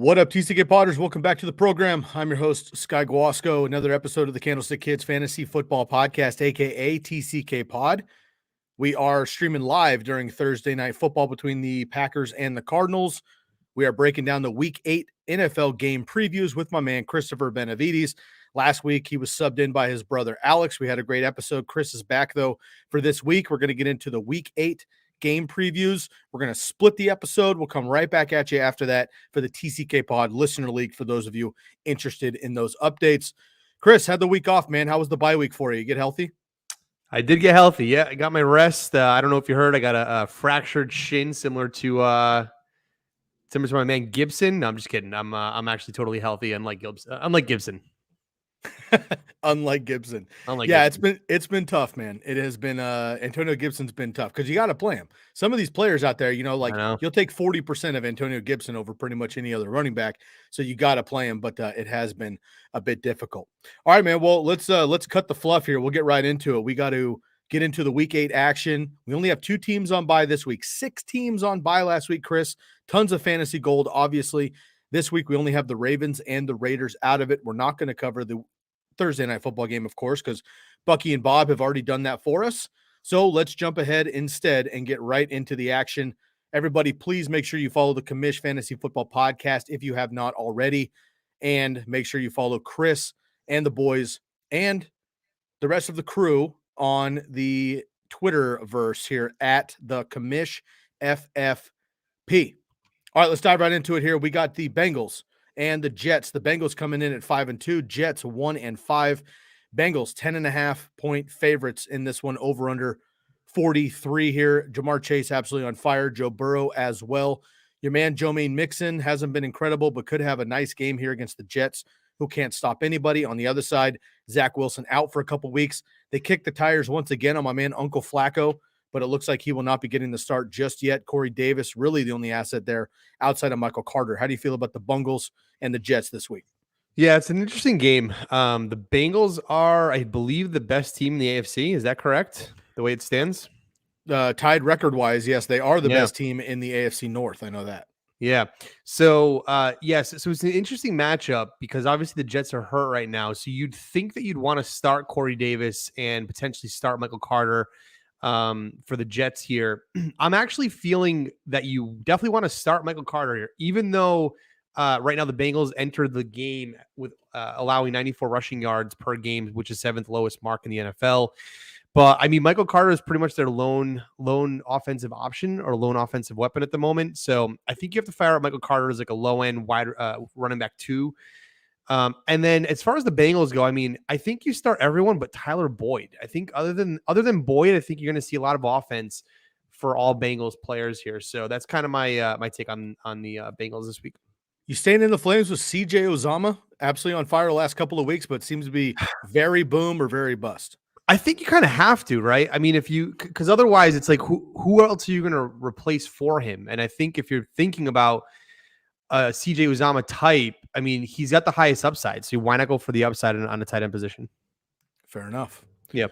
What up, TCK Potters? Welcome back to the program. I'm your host, Sky Guasco. Another episode of the Candlestick Kids Fantasy Football Podcast, aka TCK Pod. We are streaming live during Thursday Night Football between the Packers and the Cardinals. We are breaking down the Week 8 NFL game previews with my man, Christopher Benevides. Last week, he was subbed in by his brother, Alex. We had a great episode. Chris is back, though, for this week. We're going to get into the Week 8 game previews. We're going to split the episode. We'll come right back at you after that for the TCK Pod Listener League for those of you interested in those updates. Chris, had the week off, man. How was the bye week for you? You get healthy? I did get healthy. Yeah, I got my rest. I don't know if you heard, I got a fractured shin similar to my man Gibson. No, I'm just kidding. I'm actually totally healthy, unlike Gibson. Unlike Gibson. It's been tough, man. It has been Antonio Gibson's been tough because you got to play him. Some of these players out there, you'll take 40% of Antonio Gibson over pretty much any other running back, so you got to play him. But it has been a bit difficult. All right, man. Well, let's cut the fluff here. We'll get right into it. We got to get into the Week 8 action. We only have 2 teams on bye this week. 6 teams on bye last week, Chris. Tons of fantasy gold, obviously. This week we only have the Ravens and the Raiders out of it. We're not going to cover the Thursday night football game, of course, because Bucky and Bob have already done that for us. So let's jump ahead instead and get right into the action. Everybody, please make sure you follow the Commish Fantasy Football Podcast if you have not already. And make sure you follow Chris and the boys and the rest of the crew on the Twitterverse here at the Commish FFP. All right, let's dive right into it here. We got the Bengals and the Jets. The Bengals coming in at 5-2, Jets 1-5. Bengals 10.5-point favorites in this one, over under 43 here. Jamar Chase absolutely on fire. Joe Burrow as well. Your man Joe Mixon hasn't been incredible, but could have a nice game here against the Jets, who can't stop anybody. On the other side, Zach Wilson out for a couple weeks. They kicked the tires once again on my man Uncle Flacco, but it looks like he will not be getting the start just yet. Corey Davis, really the only asset there outside of Michael Carter. How do you feel about the Bengals and the Jets this week? Yeah, it's an interesting game. The Bengals are, I believe, the best team in the AFC. Is that correct, the way it stands? Tied record-wise, yes, they are the best team in the AFC North. I know that. Yeah. So, yes. So it's an interesting matchup because obviously the Jets are hurt right now. So you'd think that you'd want to start Corey Davis and potentially start Michael Carter for the Jets here. I'm actually feeling that you definitely want to start Michael Carter here, even though right now the Bengals entered the game with allowing 94 rushing yards per game, which is 7th lowest mark in the NFL. But I mean, Michael Carter is pretty much their lone offensive option or lone offensive weapon at the moment. So I think you have to fire up Michael Carter as like a low end wide running back 2. And then as far as the Bengals go, I mean, I think you start everyone but Tyler Boyd. I think other than Boyd, I think you're going to see a lot of offense for all Bengals players here. So that's kind of my my take on the Bengals this week. You staying in the flames with CJ Uzomah? Absolutely on fire the last couple of weeks, but seems to be very boom or very bust. I think you kind of have to, right? I mean, because otherwise it's like, who else are you going to replace for him? And I think if you're thinking about CJ Uzomah type, I mean, he's got the highest upside. So why not go for the upside on the tight end position? Fair enough. Yep.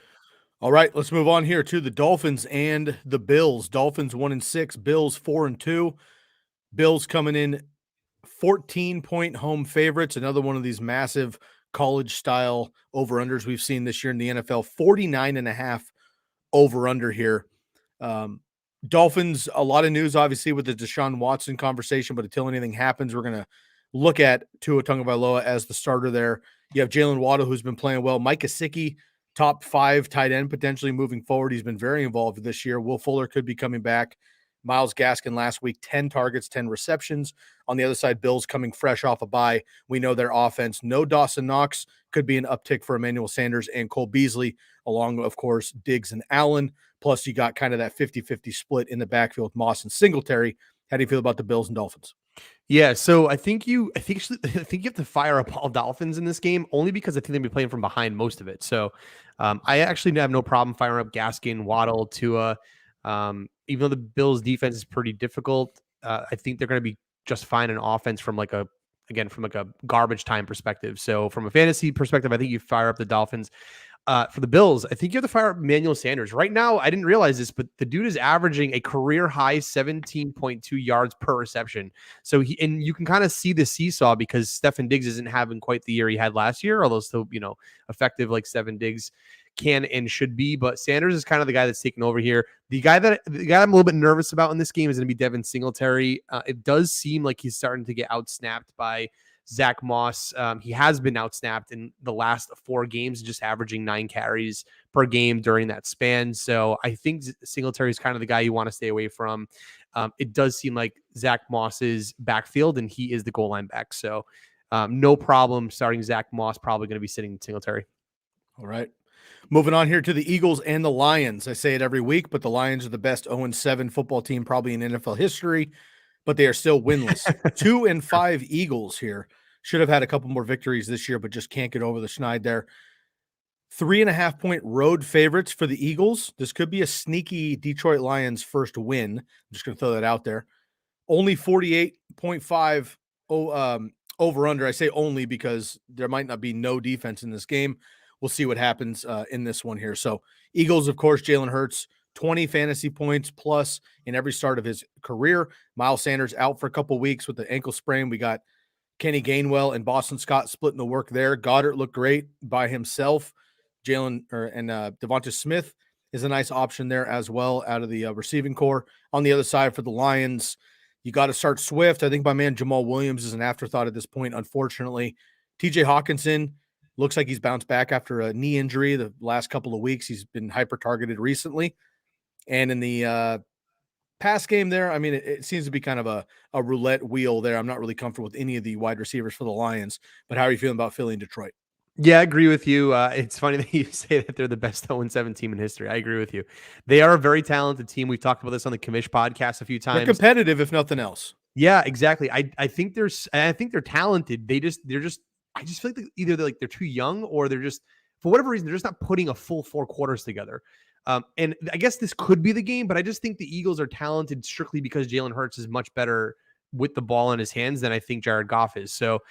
All right, let's move on here to the Dolphins and the Bills. Dolphins 1-6, Bills 4-2. Bills coming in 14-point home favorites. Another one of these massive college-style over-unders we've seen this year in the NFL. 49.5 over-under here. Dolphins, a lot of news, obviously, with the Deshaun Watson conversation, but until anything happens, we're going to look at Tua Tagovailoa as the starter there. You have Jalen Waddle, who's been playing well. Mike Gesicki, top 5 tight end potentially moving forward. He's been very involved this year. Will Fuller could be coming back. Myles Gaskin last week, 10 targets, 10 receptions. On the other side, Bills coming fresh off a bye. We know their offense. No Dawson Knox, could be an uptick for Emmanuel Sanders and Cole Beasley, along, of course, Diggs and Allen. Plus, you got kind of that 50-50 split in the backfield with Moss and Singletary. How do you feel about the Bills and Dolphins? Yeah, so I think you have to fire up all Dolphins in this game only because I think they'll be playing from behind most of it. So I actually have no problem firing up Gaskin, Waddle, Tua. Even though the Bills defense is pretty difficult, I think they're going to be just fine in offense from like a again, from like a garbage time perspective. So from a fantasy perspective, I think you fire up the Dolphins. For the Bills, I think you have to fire up Emmanuel Sanders. Right now, I didn't realize this, but the dude is averaging a career high 17.2 yards per reception. So and you can kind of see the seesaw because Stefan Diggs isn't having quite the year he had last year, although still, effective like Stefan Diggs can and should be. But Sanders is kind of the guy that's taking over here. The guy I'm a little bit nervous about in this game is going to be Devin Singletary. It does seem like he's starting to get outsnapped by Zach Moss. He has been outsnapped in the last 4 games, just averaging 9 carries per game during that span. So I think Singletary is kind of the guy you want to stay away from. It does seem like Zach Moss's backfield, and he is the goal line back. So no problem starting Zach Moss, probably going to be sitting Singletary. All right. Moving on here to the Eagles and the Lions. I say it every week, but the Lions are the best 0-7 football team probably in NFL history, but they are still winless. 2-5 Eagles here. Should have had a couple more victories this year, but just can't get over the schneid there. 3.5-point road favorites for the Eagles. This could be a sneaky Detroit Lions first win. I'm just going to throw that out there. Only 48.5 over under. I say only because there might not be no defense in this game. We'll see what happens in this one here. So Eagles, of course, Jalen Hurts, 20 fantasy points plus in every start of his career. Miles Sanders out for a couple weeks with the ankle sprain. We got Kenny Gainwell and Boston Scott splitting the work there. Goddard looked great by himself. Devonta Smith is a nice option there as well out of the receiving core. On the other side for the Lions, you got to start Swift. I think my man Jamal Williams is an afterthought at this point, unfortunately. TJ Hawkinson looks like he's bounced back after a knee injury the last couple of weeks. He's been hyper-targeted recently. And in the pass game there, I mean, it seems to be kind of a roulette wheel there. I'm not really comfortable with any of the wide receivers for the Lions, but how are you feeling about Philly and Detroit? Yeah, I agree with you. It's funny that you say that they're the best 0-7 team in history. I agree with you. They are a very talented team. We've talked about this on the Commish podcast a few times. They're competitive, if nothing else. Yeah, exactly. I think they're talented. I just feel like either they're too young or they're just, for whatever reason, they're just not putting a full 4 quarters together. And I guess this could be the game, but I just think the Eagles are talented strictly because Jalen Hurts is much better with the ball in his hands than I think Jared Goff is. So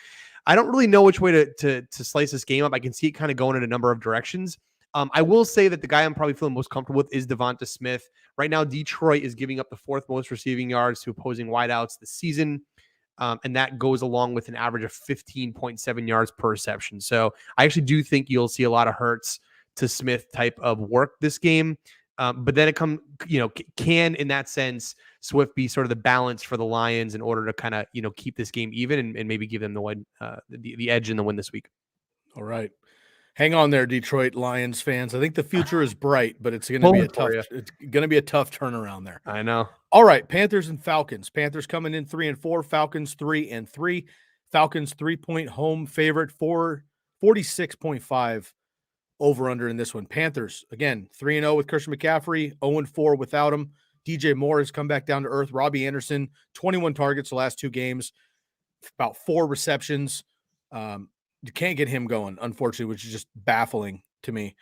I don't really know which way to slice this game up. I can see it kind of going in a number of directions. I will say that the guy I'm probably feeling most comfortable with is Devonta Smith. Right now, Detroit is giving up the 4th most receiving yards to opposing wideouts this season. And that goes along with an average of 15.7 yards per reception. So I actually do think you'll see a lot of Hurts to Smith type of work this game. But then it can in that sense, Swift be sort of the balance for the Lions in order to kind of, keep this game even and maybe give them the edge in the win this week. All right. Hang on there, Detroit Lions fans. I think the future is bright, but it's going to be a tough turnaround there. I know. All right, Panthers and Falcons. Panthers coming in 3-4, Falcons 3-3. Falcons 3-point home favorite for 46.5 over under in this one. Panthers, again, 3-0 with Christian McCaffrey, 0-4 without him. DJ Moore has come back down to earth. Robbie Anderson, 21 targets the last 2 games, about 4 receptions. You can't get him going, unfortunately, which is just baffling to me.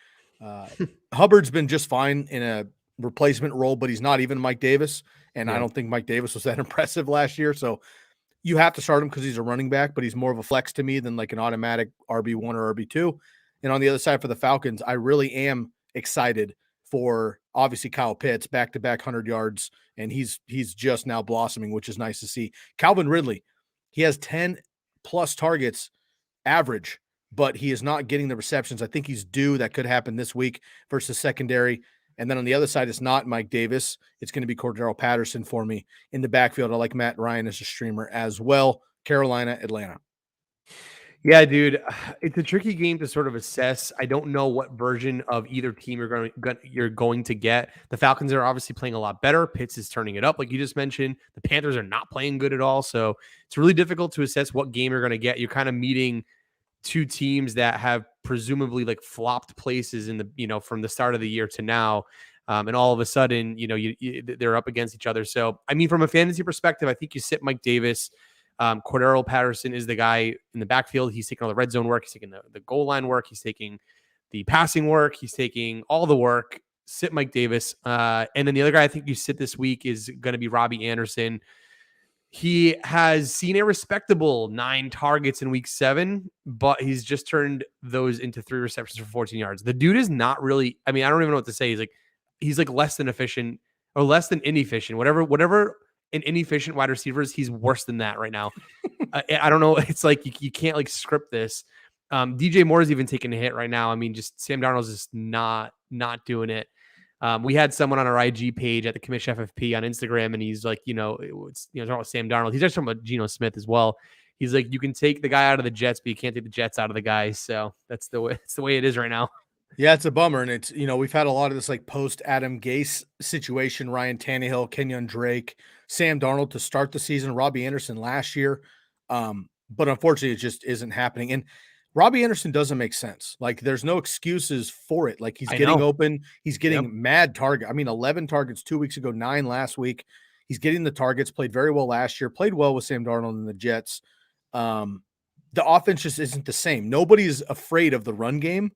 Hubbard's been just fine in a replacement role, but he's not even Mike Davis. And I don't think Mike Davis was that impressive last year. So you have to start him because he's a running back, but he's more of a flex to me than like an automatic RB1 or RB2. And on the other side for the Falcons, I really am excited for obviously Kyle Pitts, back-to-back 100 yards, and he's just now blossoming, which is nice to see. Calvin Ridley, he has 10-plus targets average, but he is not getting the receptions. I think he's due. That could happen this week versus secondary. And then on the other side, it's not Mike Davis. It's going to be Cordero Patterson for me in the backfield. I like Matt Ryan as a streamer as well. Carolina, Atlanta. Yeah, dude, it's a tricky game to sort of assess. I don't know what version of either team you're going to get. The Falcons are obviously playing a lot better. Pitts is turning it up, like you just mentioned. The Panthers are not playing good at all, so it's really difficult to assess what game you're going to get. You're kind of meeting 2 teams that have presumably like flopped places in the from the start of the year to now, and all of a sudden they're up against each other. So I mean, from a fantasy perspective, I think you sit Mike Davis. Cordero Patterson is the guy in the backfield. He's taking all the red zone work. He's taking the goal line work. He's taking the passing work. He's taking all the work. Sit Mike Davis. And then the other guy I think you sit this week is going to be Robbie Anderson. He has seen a respectable 9 targets in week 7, but he's just turned those into 3 receptions for 14 yards. The dude is not really, I mean, I don't even know what to say. He's like less than efficient or less than inefficient. Whatever an inefficient wide receiver is, he's worse than that right now. I don't know. It's like you can't like script this. DJ Moore is even taking a hit right now. I mean, just Sam Darnold's just not doing it. We had someone on our IG page at the Commish FFP on Instagram, and he's like, talking about Sam Darnold. He's actually talking about Geno Smith as well. He's like, you can take the guy out of the Jets, but you can't take the Jets out of the guy. So that's the way. It's the way it is right now. Yeah, it's a bummer, and it's we've had a lot of this like post Adam Gase situation. Ryan Tannehill, Kenyon Drake, Sam Darnold to start the season. Robbie Anderson last year, but unfortunately, it just isn't happening. And Robbie Anderson doesn't make sense. Like, there's no excuses for it. Like, he's getting open. He's getting mad target. I mean, 11 targets 2 weeks ago, 9 last week. He's getting the targets, played very well last year, played well with Sam Darnold and the Jets. The offense just isn't the same. Nobody's afraid of the run game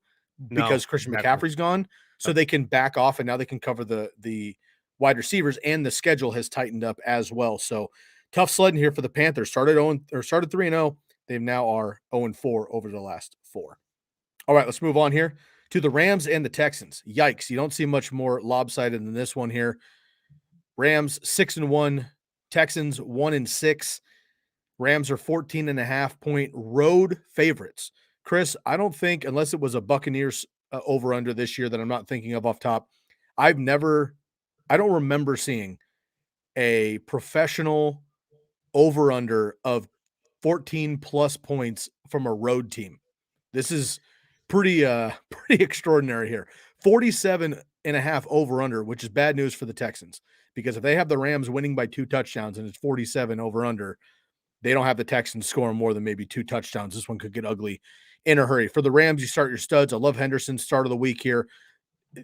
because Christian McCaffrey's gone. So they can back off, and now they can cover the wide receivers, and the schedule has tightened up as well. So tough sledding here for the Panthers. Started 3-0. They now are 0-4 over the last 4. All right, let's move on here to the Rams and the Texans. Yikes. You don't see much more lopsided than this one here. Rams 6-1, Texans 1-6. Rams are 14.5-point road favorites. Chris, I don't think, unless it was a Buccaneers over-under this year that I'm not thinking of off top, I don't remember seeing a professional over-under of 14 plus points from a road team. This is pretty extraordinary here. 47.5 over under, which is bad news for the Texans, because if they have the Rams winning by 2 touchdowns and it's 47 over under, they don't have the Texans scoring more than maybe 2 touchdowns. This one could get ugly in a hurry. For the Rams, you start your studs. I love Henderson, start of the week here.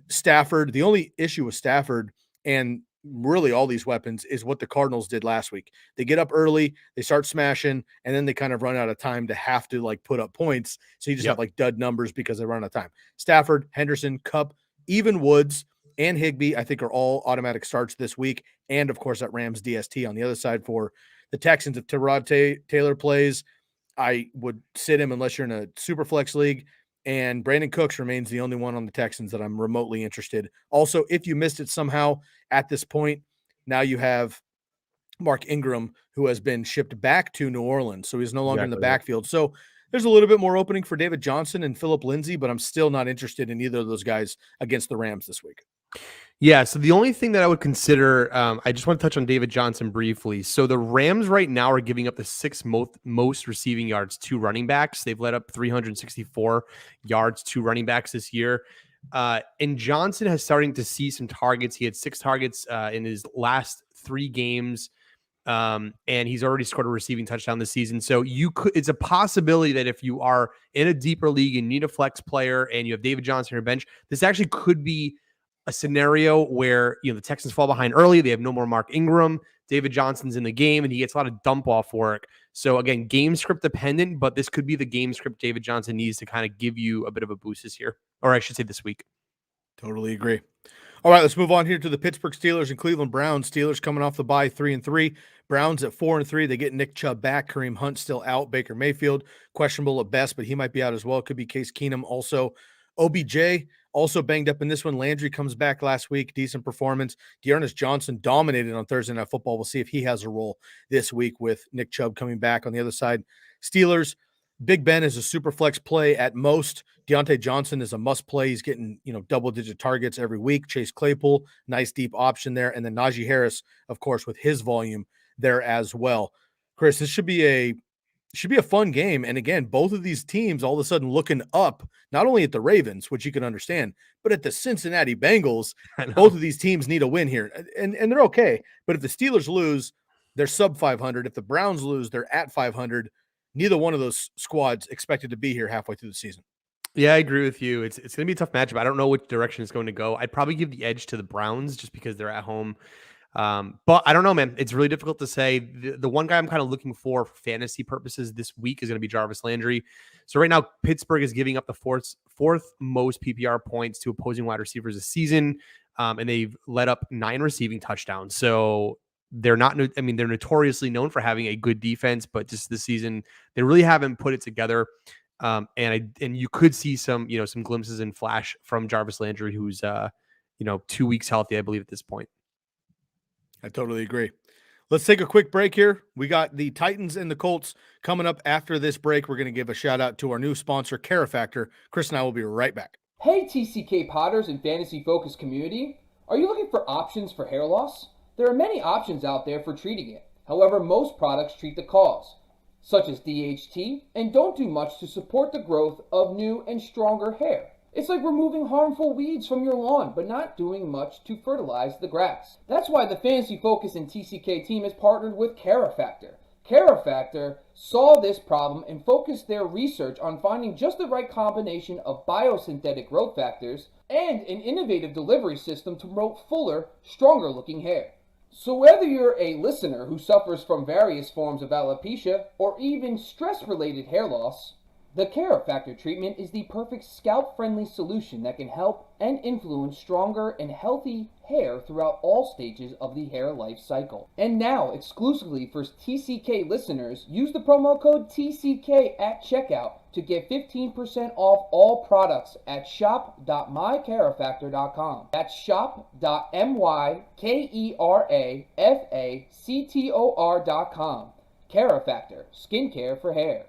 Stafford, the only issue with Stafford and really all these weapons is what the Cardinals did last week. They get up early, they start smashing, and then they kind of run out of time to have to like put up points. So you just have like dud numbers because they run out of time. Stafford, Henderson, Kupp, even Woods and Higbee, I think, are all automatic starts this week. And of course, that Rams DST on the other side for the Texans. If Tyrod Taylor plays, I would sit him unless you're in a super flex league. And Brandon Cooks remains the only one on the Texans that I'm remotely interested. Also, if you missed it somehow at this point, now you have Mark Ingram, who has been shipped back to New Orleans. So he's no longer in the backfield. So there's a little bit more opening for David Johnson and Phillip Lindsay, but I'm still not interested in either of those guys against the Rams this week. Yeah, so the only thing that I would consider, I just want to touch on David Johnson briefly. So the Rams right now are giving up the 6th most receiving yards to running backs. They've let up 364 yards to running backs this year. And Johnson has starting to see some targets. He had 6 targets in his last 3 games, and he's already scored a receiving touchdown this season. So it's a possibility that if you are in a deeper league and need a flex player and you have David Johnson on your bench, this actually could be a scenario where the Texans fall behind early. They have no more Mark Ingram. David Johnson's in the game, and he gets a lot of dump off work. So again, game script dependent, but this could be the game script David Johnson needs to kind of give you a bit of a boost this year, or I should say this week. Totally agree. All right, let's move on here to the Pittsburgh Steelers and Cleveland Browns. Steelers coming off the bye 3-3. Browns at 4-3. They get Nick Chubb back. Kareem Hunt still out. Baker Mayfield questionable at best, but he might be out as well. Could be Case Keenum also. OBJ also banged up in this one. Landry comes back last week. Decent performance. Dearness Johnson dominated on Thursday Night Football. We'll see if he has a role this week with Nick Chubb coming back on the other side. Steelers, Big Ben is a super flex play at most. Deontay Johnson is a must play. He's getting, double-digit targets every week. Chase Claypool, nice deep option there. And then Najee Harris, of course, with his volume there as well. Chris, this should be a fun game. And again, both of these teams all of a sudden looking up, not only at the Ravens, which you can understand, but at the Cincinnati Bengals. Both of these teams need a win here. And they're okay. But if the Steelers lose, they're sub 500. If the Browns lose, they're at 500. Neither one of those squads expected to be here halfway through the season. Yeah, I agree with you. It's going to be a tough matchup. I don't know which direction it's going to go. I'd probably give the edge to the Browns just because they're at home. But I don't know, man. It's really difficult to say. The one guy I'm kind of looking for fantasy purposes this week is going to be Jarvis Landry. So right now, Pittsburgh is giving up the fourth most PPR points to opposing wide receivers this season. And they've let up 9 receiving touchdowns. So they're not, I mean, they're notoriously known for having a good defense, but just this season, they really haven't put it together. And you could see some glimpses and flash from Jarvis Landry, who's 2 weeks healthy, I believe, at this point. I totally agree. Let's take a quick break here. We got the Titans and the Colts coming up after this break. We're going to give a shout out to our new sponsor, Carifactor. Chris and I will be right back. Hey, TCK Potters and Fantasy Focus community. Are you looking for options for hair loss? There are many options out there for treating it. However, most products treat the cause, such as DHT, and don't do much to support the growth of new and stronger hair. It's like removing harmful weeds from your lawn, but not doing much to fertilize the grass. That's why the Fantasy Focus and TCK team has partnered with Carifactor. Carifactor saw this problem and focused their research on finding just the right combination of biosynthetic growth factors and an innovative delivery system to promote fuller, stronger looking hair. So whether you're a listener who suffers from various forms of alopecia or even stress-related hair loss, the Carifactor treatment is the perfect scalp-friendly solution that can help and influence stronger and healthy hair throughout all stages of the hair life cycle. And now, exclusively for TCK listeners, use the promo code TCK at checkout to get 15% off all products at shop.mycarifactor.com. That's shop.mykerafactor.com. Carifactor, skincare for hair.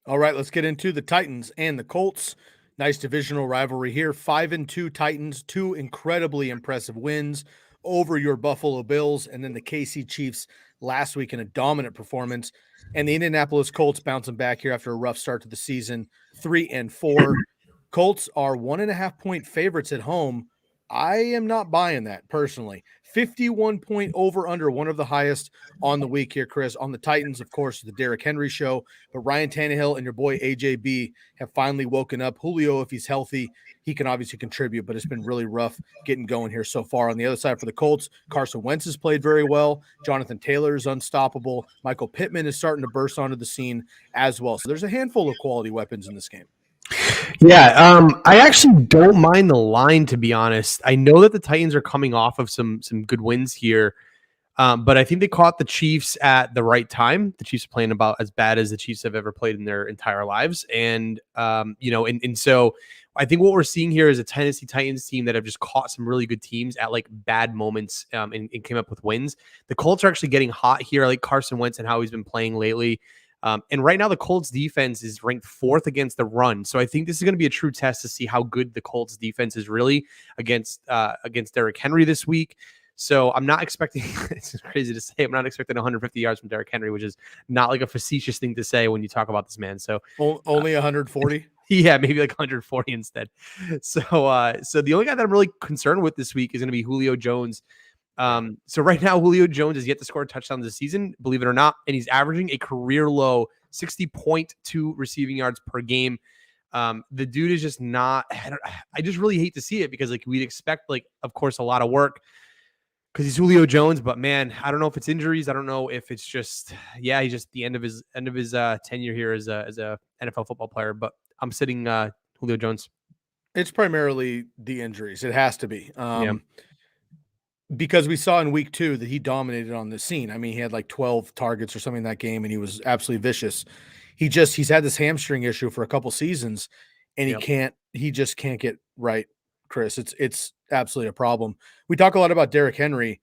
All right, let's get into the Titans and the Colts. Nice divisional rivalry here. 5-2 Titans, 2 incredibly impressive wins over your Buffalo Bills, and then the KC Chiefs last week in a dominant performance. And the Indianapolis Colts bouncing back here after a rough start to the season, 3-4. Colts are 1.5-point favorites at home. I am not buying that personally. 51-point over-under, one of the highest on the week here, Chris. On the Titans, of course, the Derrick Henry show. But Ryan Tannehill and your boy AJB have finally woken up. Julio, if he's healthy, he can obviously contribute, but it's been really rough getting going here so far. On the other side for the Colts, Carson Wentz has played very well. Jonathan Taylor is unstoppable. Michael Pittman is starting to burst onto the scene as well. So there's a handful of quality weapons in this game. Yeah, I actually don't mind the line, to be honest. I know that the Titans are coming off of some good wins here, but I think they caught the Chiefs at the right time. The Chiefs are playing about as bad as the Chiefs have ever played in their entire lives, and so I think what we're seeing here is a Tennessee Titans team that have just caught some really good teams at like bad moments and came up with wins. The Colts are actually getting hot here. I like Carson Wentz and how he's been playing lately. And right now, the Colts defense is ranked 4th against the run. So I think this is going to be a true test to see how good the Colts defense is really against Derrick Henry this week. So I'm not expecting, it's crazy to say, I'm not expecting 150 yards from Derrick Henry, which is not like a facetious thing to say when you talk about this man. So only 140? Yeah, maybe like 140 instead. So the only guy that I'm really concerned with this week is going to be Julio Jones. So right now, Julio Jones has yet to score a touchdown this season, believe it or not, and he's averaging a career low 60.2 receiving yards per game. The dude is just not, I just really hate to see it because like we'd expect, like, of course, a lot of work because he's Julio Jones, but man, I don't know if it's injuries. I don't know if it's just, he's just the end of his tenure here as a NFL football player, but I'm sitting Julio Jones. It's primarily the injuries. It has to be. Because we saw in week 2 that he dominated on the scene. I mean, he had like 12 targets or something in that game, and he was absolutely vicious. He's had this hamstring issue for a couple seasons, and he just can't get right, Chris. It's absolutely a problem. We talk a lot about Derrick Henry.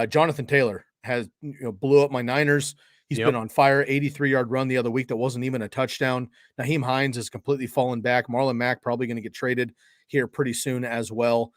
Jonathan Taylor has blew up my Niners. He's been on fire. 83-yard run the other week that wasn't even a touchdown. Naheem Hines has completely fallen back. Marlon Mack probably going to get traded here pretty soon as well.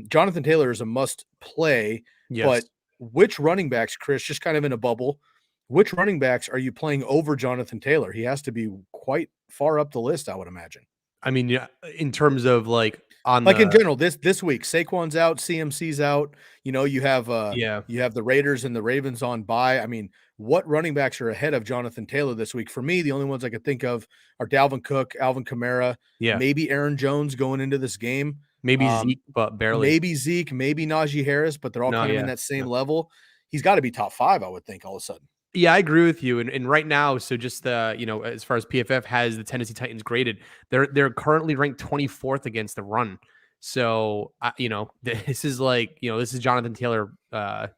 Jonathan Taylor is a must play, but which running backs, Chris, just kind of in a bubble, which running backs are you playing over Jonathan Taylor? He has to be quite far up the list, I would imagine. I mean, yeah, in terms of like in general, this week, Saquon's out, CMC's out. You have the Raiders and the Ravens on bye. I mean, what running backs are ahead of Jonathan Taylor this week? For me, the only ones I could think of are Dalvin Cook, Alvin Kamara, maybe Aaron Jones going into this game. Maybe Zeke, but barely. Maybe Zeke, maybe Najee Harris, but they're all kind of in that same level. He's got to be top 5, I would think, all of a sudden. Yeah, I agree with you. And right now, so just as far as PFF has the Tennessee Titans graded, they're currently ranked 24th against the run. So, this is this is Jonathan Taylor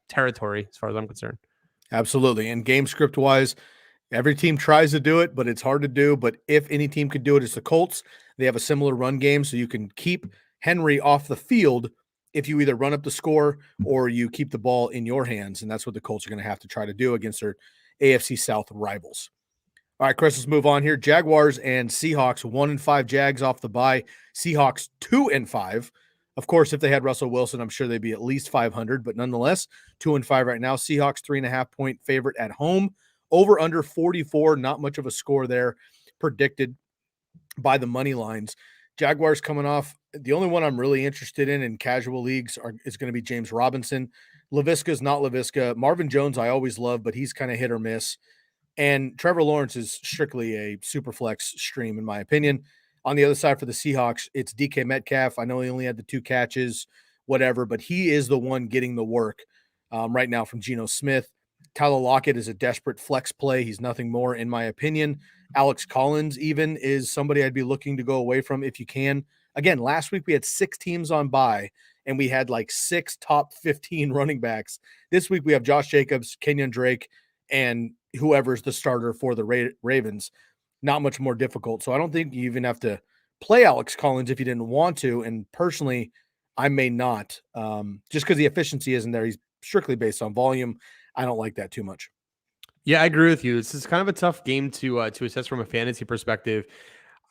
territory as far as I'm concerned. Absolutely. And game script wise, every team tries to do it, but it's hard to do. But if any team could do it, it's the Colts. They have a similar run game, so you can keep Henry off the field if you either run up the score or you keep the ball in your hands. And that's what the Colts are going to have to try to do against their AFC South rivals. All right, Chris, let's move on here. Jaguars and Seahawks, 1-5 Jags off the bye. Seahawks 2-5. Of course, if they had Russell Wilson, I'm sure they'd be at least 500, but nonetheless, 2-5 right now. Seahawks 3.5-point favorite at home. Over under 44, not much of a score there predicted by the money lines. Jaguars coming off. The only one I'm really interested in casual leagues is going to be James Robinson. LaVisca's not LaVisca. Marvin Jones I always love, but he's kind of hit or miss. And Trevor Lawrence is strictly a super flex stream, in my opinion. On the other side for the Seahawks, it's DK Metcalf. I know he only had the 2 catches, whatever, but he is the one getting the work right now from Geno Smith. Tyler Lockett is a desperate flex play. He's nothing more, in my opinion. Alex Collins even is somebody I'd be looking to go away from if you can. Again, last week we had 6 teams on bye, and we had like 6 top 15 running backs. This week we have Josh Jacobs, Kenyon Drake, and whoever's the starter for the Ravens. Not much more difficult. So I don't think you even have to play Alex Collins if you didn't want to. And personally, I may not, just because the efficiency isn't there. He's strictly based on volume. I don't like that too much. Yeah, I agree with you. This is kind of a tough game to assess from a fantasy perspective.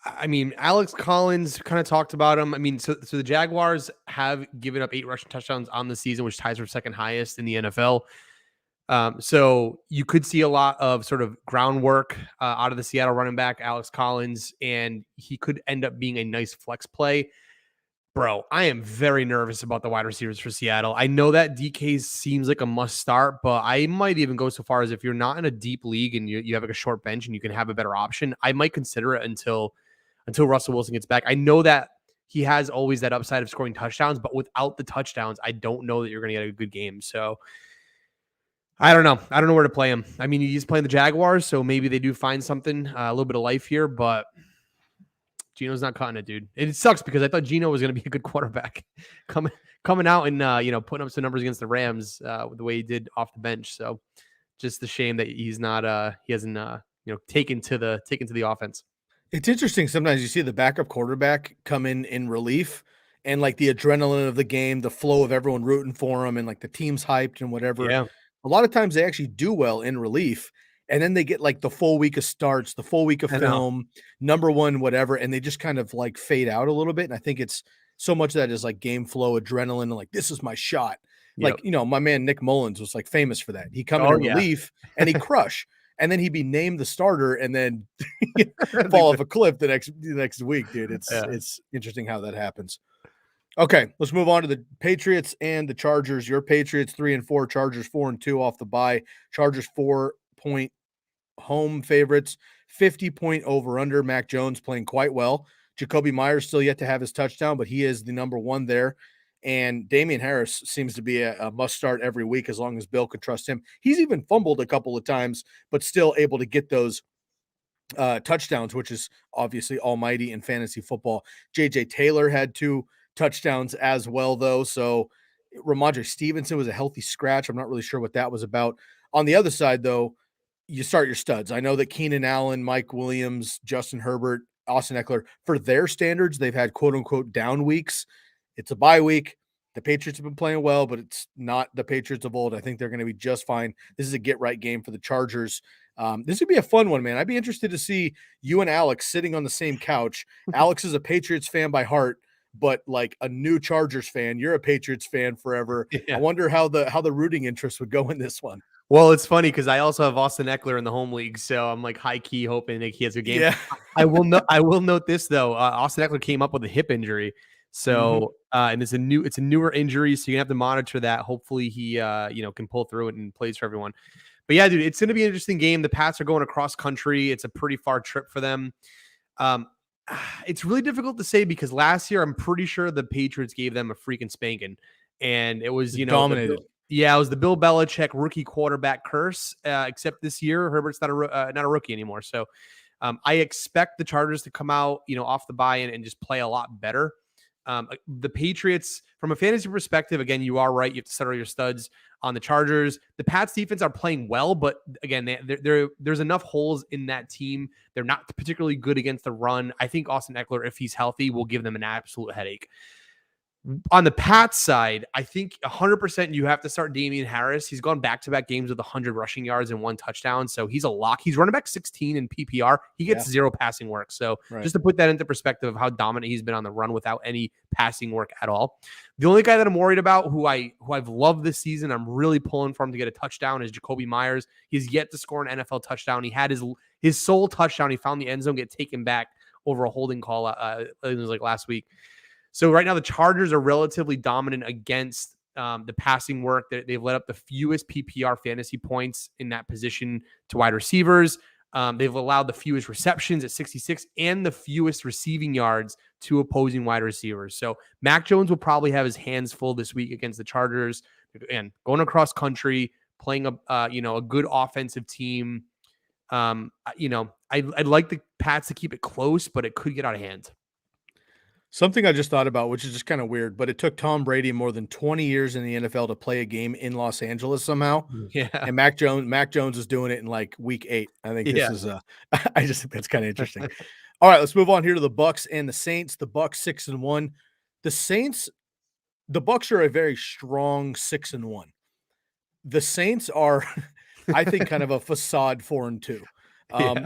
I mean, Alex Collins, kind of talked about him. I mean, so the Jaguars have given up 8 rushing touchdowns on the season, which ties for second highest in the NFL. So you could see a lot of sort of groundwork out of the Seattle running back, Alex Collins, and he could end up being a nice flex play. Bro, I am very nervous about the wide receivers for Seattle. I know that DK seems like a must start, but I might even go so far as if you're not in a deep league and you have like a short bench and you can have a better option, I might consider it until Russell Wilson gets back. I know that he has always that upside of scoring touchdowns, but without the touchdowns, I don't know that you're going to get a good game. So I don't know. I don't know where to play him. I mean, he's playing the Jaguars, so maybe they do find something, a little bit of life here, but Geno's not cutting it, dude. And it sucks because I thought Geno was going to be a good quarterback coming out and, putting up some numbers against the Rams the way he did off the bench. So just the shame that he's not, he hasn't, taken to the offense. It's interesting. Sometimes you see the backup quarterback come in relief and like the adrenaline of the game, the flow of everyone rooting for him and like the team's hyped and whatever. Yeah. A lot of times they actually do well in relief. And then they get like the full week of starts, the full week of film, number one, whatever. And they just kind of like fade out a little bit. And I think it's so much of that is like game flow, adrenaline, and like, this is my shot. Yep. Like, my man, Nick Mullins was like famous for that. He come in relief and he crush. And then he'd be named the starter and then fall off a cliff the next week, dude. It's interesting how that happens. Okay, let's move on to the Patriots and the Chargers. Your Patriots 3-4, Chargers 4-2 off the bye. Chargers 4-point home favorites, 50-point over/under. Mac Jones playing quite well. Jacoby Myers still yet to have his touchdown, but he is the number one there. And Damian Harris seems to be a must start every week as long as Bill could trust him. He's even fumbled a couple of times, but still able to get those touchdowns, which is obviously almighty in fantasy football. J.J. Taylor had 2 touchdowns as well, though. So Ramondre Stevenson was a healthy scratch. I'm not really sure what that was about. On the other side, though, you start your studs. I know that Keenan Allen, Mike Williams, Justin Herbert, Austin Eckler, for their standards, they've had quote-unquote down weeks. It's a bye week. The Patriots have been playing well, but it's not the Patriots of old. I think they're going to be just fine. This is a get-right game for the Chargers. This would be a fun one, man. I'd be interested to see you and Alex sitting on the same couch. Alex is a Patriots fan by heart, but like a new Chargers fan. You're a Patriots fan forever. Yeah. I wonder how the rooting interest would go in this one. Well, it's funny because I also have Austin Eckler in the home league, so I'm like high key hoping that he has a game. Yeah. I will note this though. Austin Eckler came up with a hip injury, so and it's a newer injury, so you have to monitor that. Hopefully he can pull through it and plays for everyone. But yeah, dude, it's going to be an interesting game. The Pats are going across country. It's a pretty far trip for them. It's really difficult to say because last year I'm pretty sure the Patriots gave them a freaking spanking, and it was dominated. It was the Bill Belichick rookie quarterback curse. Except this year, Herbert's not a rookie anymore. So I expect the Chargers to come out, off the bye and just play a lot better. The Patriots, from a fantasy perspective, again, you are right. You have to settle your studs on the Chargers. The Pats defense are playing well, but again, there's enough holes in that team. They're not particularly good against the run. I think Austin Eckler, if he's healthy, will give them an absolute headache. On the Pats side, I think 100% you have to start Damian Harris. He's gone back-to-back games with 100 rushing yards and 1 touchdown, so he's a lock. He's running back 16 in PPR. He gets 0 passing work. So just to put that into perspective of how dominant he's been on the run without any passing work at all. The only guy that I'm worried about, who I've loved this season, I'm really pulling for him to get a touchdown, is Jacoby Myers. He's yet to score an NFL touchdown. He had his sole touchdown. He found the end zone, get taken back over a holding call. It was like last week. So right now the Chargers are relatively dominant against the passing work. They've let up the fewest PPR fantasy points in that position to wide receivers. They've allowed the fewest receptions at 66 and the fewest receiving yards to opposing wide receivers. So Mac Jones will probably have his hands full this week against the Chargers, and going across country, playing a good offensive team. I'd like the Pats to keep it close, but it could get out of hand. Something I just thought about, which is just kind of weird, but it took Tom Brady more than 20 years in the NFL to play a game in Los Angeles somehow. Yeah. And Mac Jones is doing it in like week 8. I think this is I just think that's kind of interesting. All right, let's move on here to the Bucs and the Saints. The Bucs 6-1. The Bucs are a very strong 6-1. The Saints are, I think, kind of a facade 4-2.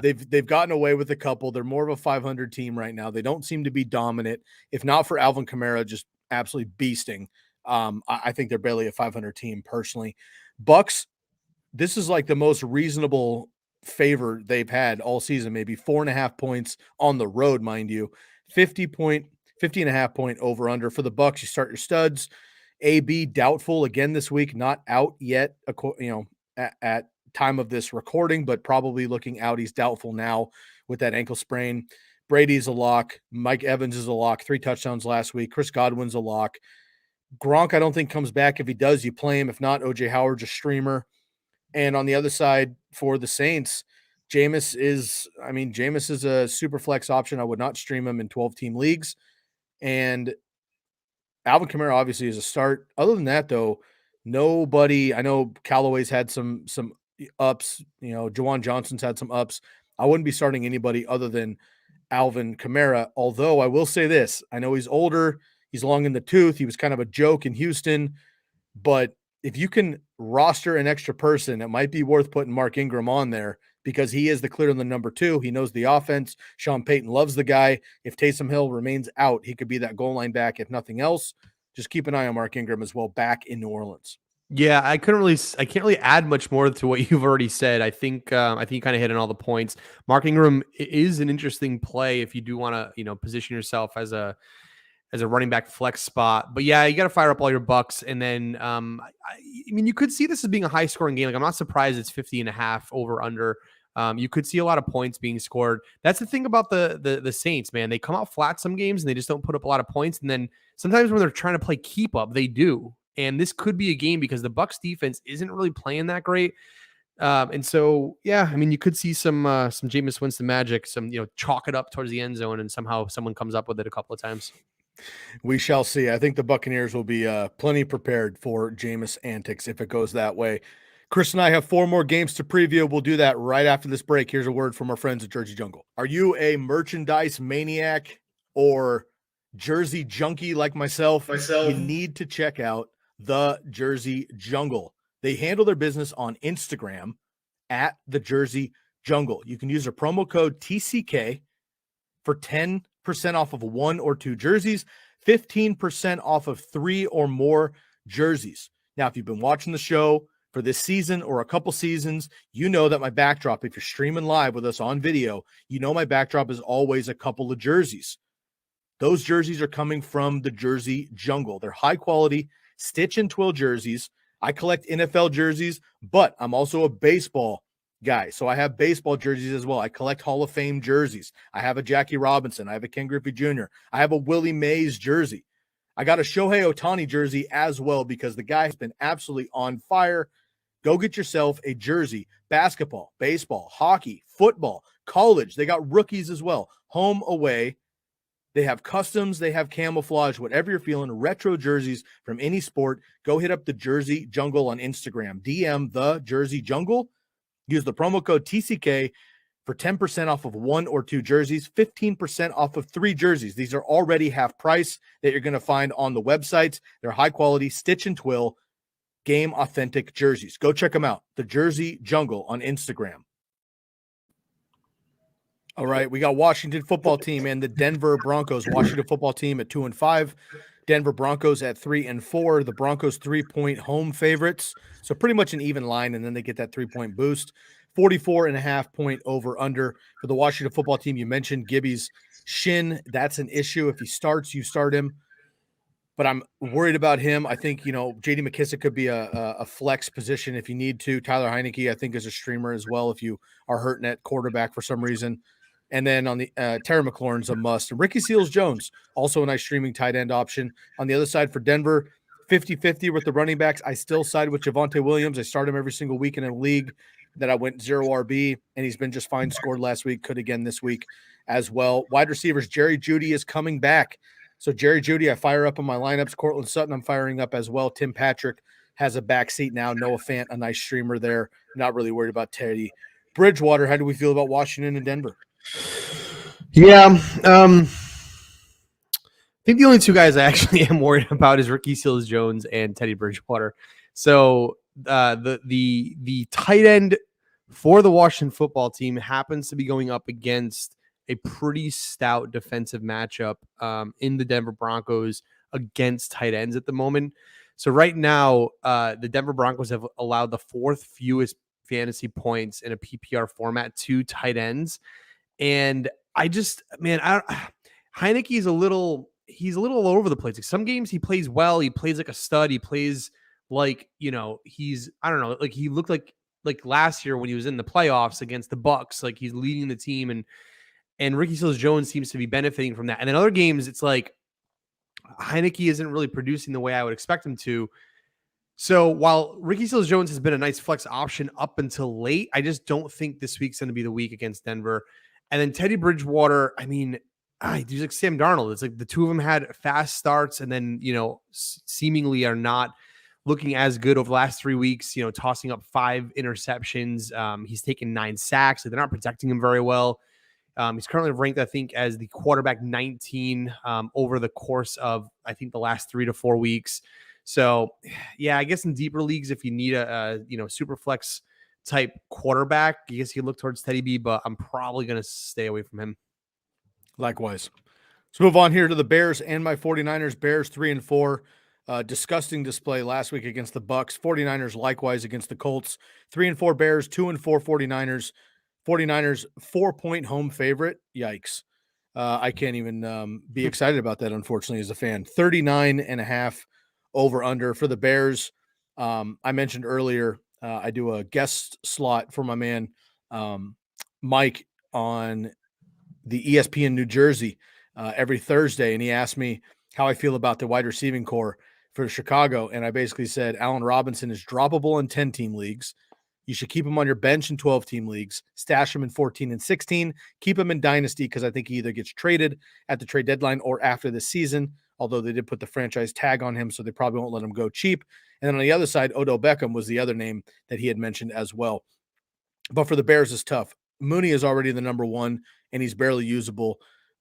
They've gotten away with a couple. They're more of a 500 team right now. They don't seem to be dominant. If not for Alvin Kamara just absolutely beasting, I think they're barely a 500 team personally. Bucs, this is like the most reasonable favor they've had all season, maybe 4.5 points on the road, mind you. 50.5 point over under for the Bucs. You start your studs. AB doubtful again this week, not out yet, at time of this recording, but probably looking out. He's doubtful now with that ankle sprain. Brady's a lock. Mike Evans is a lock. 3 touchdowns last week. Chris Godwin's a lock. Gronk, I don't think comes back. If he does, you play him. If not, OJ Howard's a streamer. And on the other side for the Saints, Jameis is a super flex option. I would not stream him in 12-team leagues. And Alvin Kamara obviously is a start. Other than that, though, nobody. I know Callaway's had some ups. Juwan Johnson's had some ups. I wouldn't be starting anybody other than Alvin Kamara. Although I will say this, I know he's older. He's long in the tooth. He was kind of a joke in Houston. But if you can roster an extra person, it might be worth putting Mark Ingram on there because he is the number 2. He knows the offense. Sean Payton loves the guy. If Taysom Hill remains out, he could be that goal line back. If nothing else, just keep an eye on Mark Ingram as well back in New Orleans. Yeah, I can't really add much more to what you've already said. I think you kind of hit on all the points. Mark Ingram is an interesting play if you do want to, position yourself as a running back flex spot. But yeah, you got to fire up all your Bucks. And then, you could see this as being a high scoring game. Like, I'm not surprised it's 50.5 over under. You could see a lot of points being scored. That's the thing about the Saints, man. They come out flat some games and they just don't put up a lot of points. And then sometimes when they're trying to play keep up, they do. And this could be a game because the Bucs defense isn't really playing that great. And so, yeah, you could see some Jameis Winston magic, chalk it up towards the end zone and somehow someone comes up with it a couple of times. We shall see. I think the Buccaneers will be plenty prepared for Jameis antics if it goes that way. Chris and I have 4 more games to preview. We'll do that right after this break. Here's a word from our friends at Jersey Jungle. Are you a merchandise maniac or jersey junkie like myself? You need to check out the Jersey Jungle. They handle their business on Instagram at the Jersey Jungle. You can use their promo code TCK for 10% off of 1 or 2 jerseys, 15% off of 3 or more jerseys. Now, if you've been watching the show for this season or a couple seasons, you know that my backdrop, if you're streaming live with us on video, you know my backdrop is always a couple of jerseys. Those jerseys are coming from the Jersey Jungle. They're high quality stitch and twill jerseys. I collect NFL jerseys, but I'm also a baseball guy. So I have baseball jerseys as well. I collect Hall of Fame jerseys. I have a Jackie Robinson. I have a Ken Griffey Jr. I have a Willie Mays jersey. I got a Shohei Ohtani jersey as well because the guy has been absolutely on fire. Go get yourself a jersey. Basketball, baseball, hockey, football, college. They got rookies as well. Home, away. They have customs, they have camouflage, whatever you're feeling, retro jerseys from any sport. Go hit up the Jersey Jungle on Instagram. DM the Jersey Jungle. Use the promo code TCK for 10% off of 1 or 2 jerseys, 15% off of 3 jerseys. These are already half price that you're going to find on the websites. They're high quality, stitch and twill, game authentic jerseys. Go check them out. The Jersey Jungle on Instagram. All right, we got Washington football team and the Denver Broncos. Washington football team at 2-5. Denver Broncos at 3-4. The Broncos 3-point home favorites. So pretty much an even line, and then they get that 3-point boost. 44.5 point over under for the Washington football team. You mentioned Gibby's shin. That's an issue. If he starts, you start him. But I'm worried about him. I think, J.D. McKissic could be a flex position if you need to. Tyler Heineke, I think, is a streamer as well if you are hurting at quarterback for some reason. And then on the Terry McLaurin's a must. And Ricky Seals-Jones, also a nice streaming tight end option. On the other side for Denver, 50-50 with the running backs. I still side with Javonte Williams. I start him every single week in a league that I went 0 RB, and he's been just fine. Scored last week, could again this week as well. Wide receivers, Jerry Jeudy is coming back. So Jerry Jeudy, I fire up on my lineups. Cortland Sutton, I'm firing up as well. Tim Patrick has a backseat now. Noah Fant, a nice streamer there. Not really worried about Teddy Bridgewater. How do we feel about Washington and Denver? Yeah, I think the only 2 guys I actually am worried about is Ricky Seals-Jones and Teddy Bridgewater. So the tight end for the Washington football team happens to be going up against a pretty stout defensive matchup in the Denver Broncos against tight ends at the moment. So right now, the Denver Broncos have allowed the 4th fewest fantasy points in a PPR format to tight ends. And Heineke is he's a little all over the place. Like some games he plays well, he plays like a stud, he plays like, he's, I don't know, like he looked like last year when he was in the playoffs against the Bucks, like he's leading the team, and Ricky Seals-Jones seems to be benefiting from that. And in other games, it's like Heineke isn't really producing the way I would expect him to. So while Ricky Seals-Jones has been a nice flex option up until late, I just don't think this week's going to be the week against Denver. And then Teddy Bridgewater, he's like Sam Darnold. It's like the 2 of them had fast starts and then, seemingly are not looking as good over the last 3 weeks, tossing up 5 interceptions. He's taken 9 sacks. So they're not protecting him very well. He's currently ranked, I think, as the quarterback 19 over the course of, I think, the last 3 to 4 weeks. So, yeah, I guess in deeper leagues, if you need a super flex type quarterback, I guess you look towards Teddy B, but I'm probably going to stay away from him. Likewise. Let's move on here to the Bears and my 49ers. Bears 3-4. Disgusting display last week against the Bucks. 49ers likewise against the Colts. 3-4 Bears, 2-4 49ers. 49ers 4-point home favorite. Yikes. I can't even be excited about that, unfortunately, as a fan. 39.5 over under for the Bears. I mentioned earlier, I do a guest slot for my man Mike on the ESPN New Jersey every Thursday, and he asked me how I feel about the wide receiving core for Chicago, and I basically said Allen Robinson is droppable in 10-team leagues. You should keep him on your bench in 12-team leagues, stash him in 14 and 16, keep him in Dynasty because I think he either gets traded at the trade deadline or after the season, although they did put the franchise tag on him, so they probably won't let him go cheap. And then on the other side, Odell Beckham was the other name that he had mentioned as well. But for the Bears, it's tough. Mooney is already the number 1, and he's barely usable.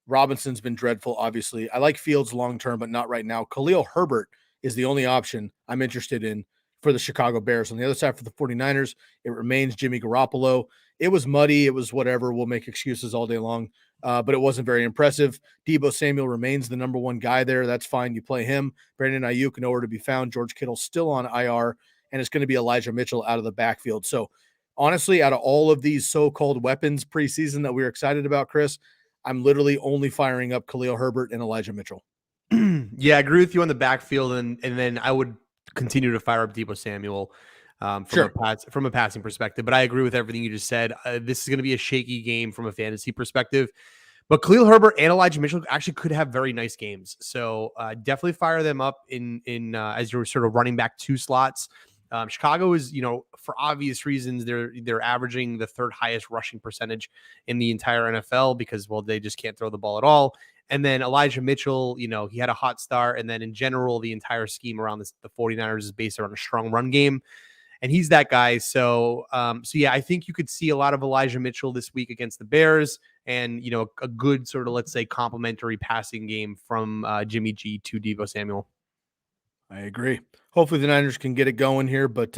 Robinson's been dreadful, obviously. I like Fields long-term, but not right now. Khalil Herbert is the only option I'm interested in for the Chicago Bears. On the other side for the 49ers, it remains Jimmy Garoppolo. It was muddy. It was whatever. We'll make excuses all day long, but it wasn't very impressive. Deebo Samuel remains the number 1 guy there. That's fine. You play him. Brandon Ayuk nowhere to be found. George Kittle still on IR, and it's going to be Elijah Mitchell out of the backfield. So honestly, out of all of these so-called weapons preseason that we were excited about, Chris, I'm literally only firing up Khalil Herbert and Elijah Mitchell. Yeah, I agree with you on the backfield, and then I would continue to fire up Deebo Samuel from a passing perspective. But I agree with everything you just said. This is going to be a shaky game from a fantasy perspective. But Khalil Herbert and Elijah Mitchell actually could have very nice games. So definitely fire them up in as you're sort of running back 2 slots. Chicago is, for obvious reasons, they're averaging the 3rd highest rushing percentage in the entire NFL because, well, they just can't throw the ball at all. And then Elijah Mitchell, he had a hot start. And then in general, the entire scheme around the 49ers is based around a strong run game. And he's that guy. So yeah, I think you could see a lot of Elijah Mitchell this week against the Bears and, a good sort of, let's say, complementary passing game from Jimmy G to Deebo Samuel. I agree. Hopefully the Niners can get it going here, but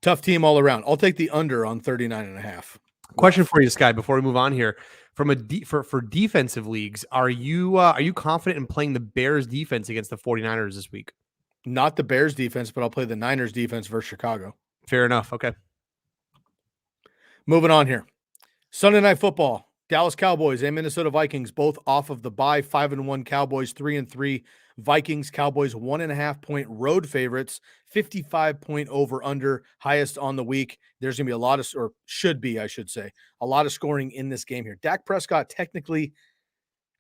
tough team all around. I'll take the under on 39.5. Question for you, Sky, before we move on here. From for defensive leagues, are you confident in playing the Bears defense against the 49ers this week? Not the Bears defense, but I'll play the Niners defense versus Chicago. Fair enough. Okay. Moving on here. Sunday Night Football. Dallas Cowboys and Minnesota Vikings both off of the bye. 5-1 Cowboys, 3-3 Vikings. Cowboys 1.5-point road favorites. 55-point over under, highest on the week. There's going to be a lot of, or should be, I should say, a lot of scoring in this game here. Dak Prescott technically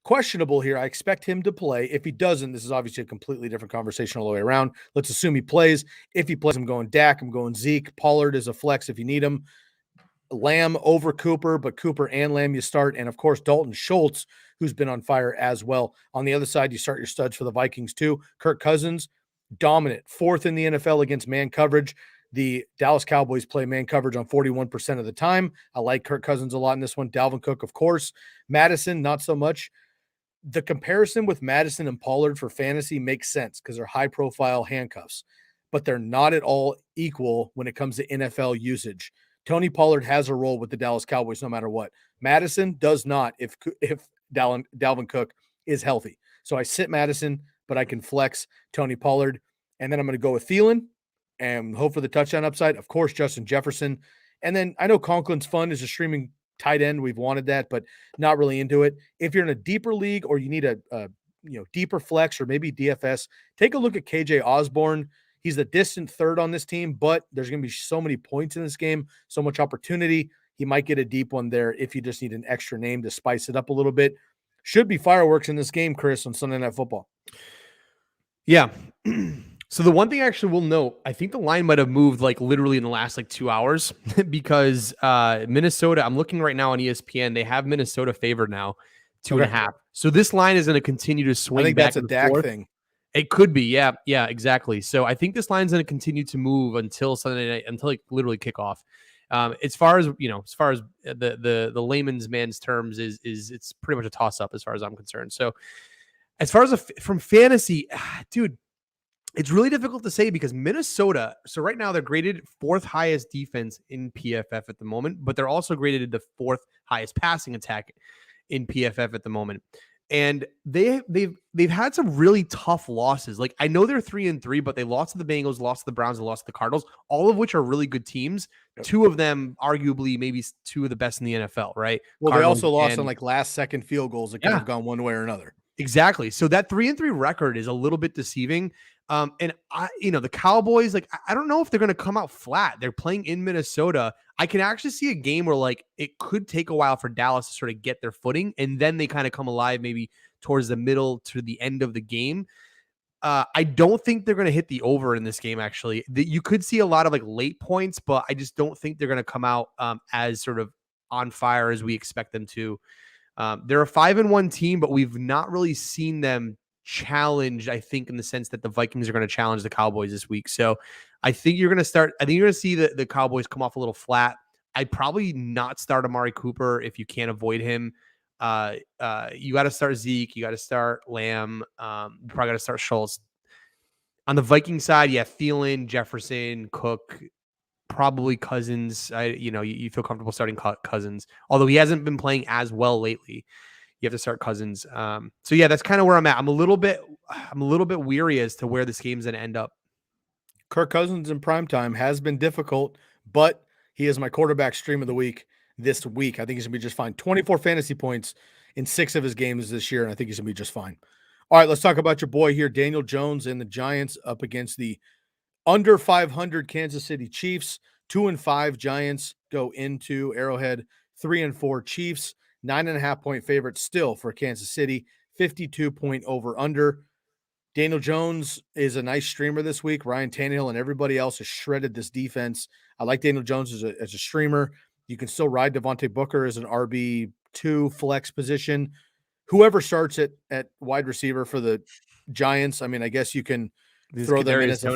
questionable here. I expect him to play. If he doesn't, this is obviously a completely different conversation all the way around. Let's assume he plays. If he plays, I'm going Dak. I'm going Zeke. Pollard is a flex if you need him. Lamb over Cooper, but Cooper and Lamb you start. And, of course, Dalton Schultz, who's been on fire as well. On the other side, you start your studs for the Vikings too. Kirk Cousins, dominant, 4th in the NFL against man coverage. The Dallas Cowboys play man coverage on 41% of the time. I like Kirk Cousins a lot in this one. Dalvin Cook, of course. Madison, not so much. The comparison with Madison and Pollard for fantasy makes sense because they're high-profile handcuffs, but they're not at all equal when it comes to NFL usage. Tony Pollard has a role with the Dallas Cowboys no matter what. Madison does not if Dalvin Cook is healthy. So I sit Madison, but I can flex Tony Pollard. And then I'm going to go with Thielen and hope for the touchdown upside. Of course, Justin Jefferson. And then I know Conklin's fun as a streaming tight end. We've wanted that, but not really into it. If you're in a deeper league or you need a deeper flex or maybe DFS, take a look at KJ Osborne. He's the distant third on this team, but there's going to be so many points in this game, so much opportunity. He might get a deep one there if you just need an extra name to spice it up a little bit. Should be fireworks in this game, Chris, on Sunday Night Football. Yeah. So the one thing I actually will note, I think the line might have moved like literally in the last 2 hours because Minnesota, I'm looking right now on ESPN, they have Minnesota favored now, 2.5. So this line is going to continue to swing. I think back that's a Dak thing. It could be. Yeah, exactly. So I think this line's going to continue to move until Sunday night, until it literally kick off. As far as the layman's man's terms is it's pretty much a toss up as far as I'm concerned. So as far as from fantasy, dude, it's really difficult to say because Minnesota, so right now they're graded 4th highest defense in PFF at the moment, but they're also graded the 4th highest passing attack in PFF at the moment. And they've had some really tough losses. Like I know they're 3-3, but they lost to the Bengals, lost to the Browns, and lost to the Cardinals, all of which are really good teams. Yep. 2 of them, arguably, maybe 2 of the best in the NFL, right? Well, Cardinals, they also lost on like last second field goals that could have gone one way or another. Exactly. So that 3-3 record is a little bit deceiving. And the Cowboys, like, I don't know if they're going to come out flat. They're playing in Minnesota. I can actually see a game where like it could take a while for Dallas to sort of get their footing, and then they kind of come alive maybe towards the middle to the end of the game. I don't think they're going to hit the over in this game. Actually, you could see a lot of like late points, but I just don't think they're going to come out as sort of on fire as we expect them to. They're a 5-1 team, but we've not really seen them challenged, I think, in the sense that the Vikings are going to challenge the Cowboys this week. So I think you're going to see the Cowboys come off a little flat. I'd probably not start Amari Cooper if you can't avoid him. You got to start Zeke. You got to start Lamb. You probably got to start Schultz. On the Viking side, Thielen, Jefferson, Cook, probably Cousins. You feel comfortable starting Cousins, although he hasn't been playing as well lately. You have to start Cousins. So yeah, that's kind of where I'm at. I'm a little bit weary as to where this game's going to end up. Kirk Cousins in primetime has been difficult, but he is my quarterback stream of the week this week. I think he's going to be just fine. 24 fantasy points in 6 of his games this year, and I think he's going to be just fine. All right, let's talk about your boy here, Daniel Jones and the Giants up against the under 500 Kansas City Chiefs. 2-5 Giants go into Arrowhead. 3-4 Chiefs. 9.5-point favorite still for Kansas City. 52-point over under. Daniel Jones is a nice streamer this week. Ryan Tannehill and everybody else has shredded this defense. I like Daniel Jones as a streamer. You can still ride Devontae Booker as an RB2 flex position. whoever starts at wide receiver for the Giants, I mean, I guess you can throw them in as a